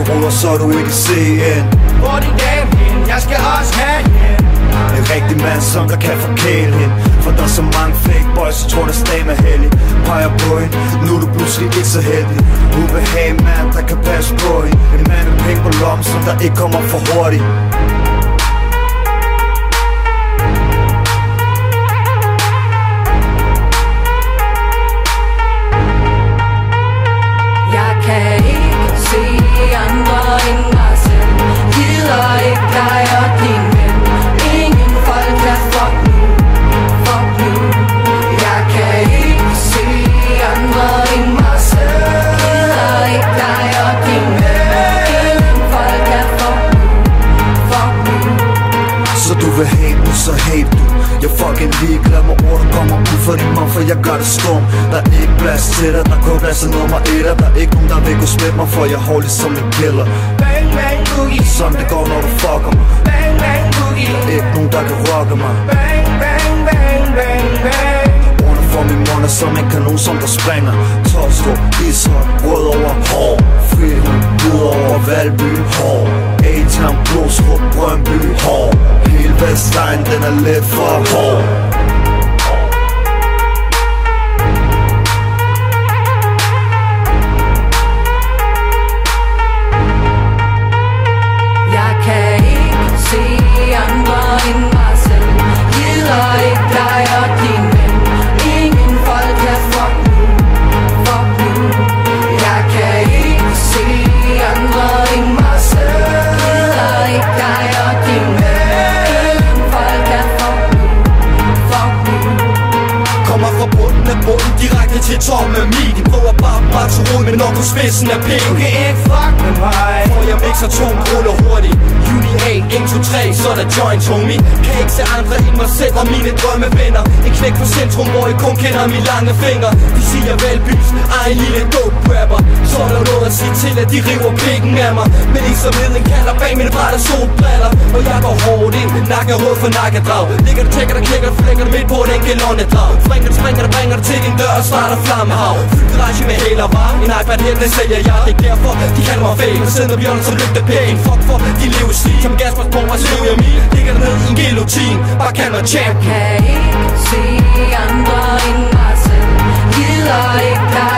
mørke ruder, så du ikke se ind. Hvor din dame hen, jeg skal også have hende. En rigtig mand, som der kan forkæle hende. For der er så mange fake boys, så tror der stam er heldig. Peger på hende, nu er du pludselig ikke så heldig. Hun vil have en mand, der kan passe på hende. En mand med penge på lommen, som der ikke kommer for hurtigt. Jeg kan ikke se andre end mig selv. Gider ikke dig og din ven. Ingen folk kan fuck nu, fuck nu. Jeg kan ikke se andre end mig selv. Gider ikke dig og din ven. Ingen folk kan fuck nu, fuck nu. Så du vil hate nu, så hate du. Jeg fucking ligeglad med ord, der kommer ud for din mund, for jeg gør det stum. Der er ikke plads til dig, der kun plads til nummer 1. Der er ikke nogen, der vil kunne smitte mig, for jeg holder som en killer. Bang, bang, boogie. Sådan det går, når du fucker mig. Bang, bang, boogie. Der er ikke nogen, der kan rocke mig. Bang, bang, bang, bang, bang. Ordene for min mund er som en kanon, som der springer. Topstor, ishøj, rød over hår. Frihund, ud over Valby, hår. A-Town, Blåsrup, Brøndby, hår. Hele Vestegn, den er lidt for hård. Jeg kan ikke se andre end mig selv. Gider ikke dig og din ven. Ingen folk kan fuck nu, fuck nu. Jeg kan ikke se andre end mig selv. Gider ikke dig og din ven. Ingen folk kan fuck nu, fuck nu. Kommer fra bunden af bunden, direkte til toppen af mig. De prøver bare til rod, men når på spidsen af penge. Du kan ikke fuck med mig, for jeg mixer 2 ruller hurtigt. Uni A, 1, 2, 3, så er der joint, homie. Kan ikke se andre end mig selv og mine drømmevenner. En knæk på centrum, hvor jeg kun kender mine lange fingre. De siger Valbys, egen lille dope rapper. Så er der noget at sige til, at de river pikken af mig. Men ikke som en kalder bag mine brætte solbriller. Og jeg går hårdt ind, nakken rød for nakkedrag. Ligger der, tækker der, klikker der, flækker der midt på et enkelt åndedrag. Springer der, bringer der til din dør og starter flammehav. Fyldt garage med hæler var, en iPad her, den sælger jeg. Det er derfor, de kalder mig fake. Og sidder bjørner som lygter pæn. Fuck for de livsstil, som Gaspers på og slev jeg min. Ligger der ned i en guillotine, bare kald mig champ. Kan ikke se andre end mig selv. Gider ikke dig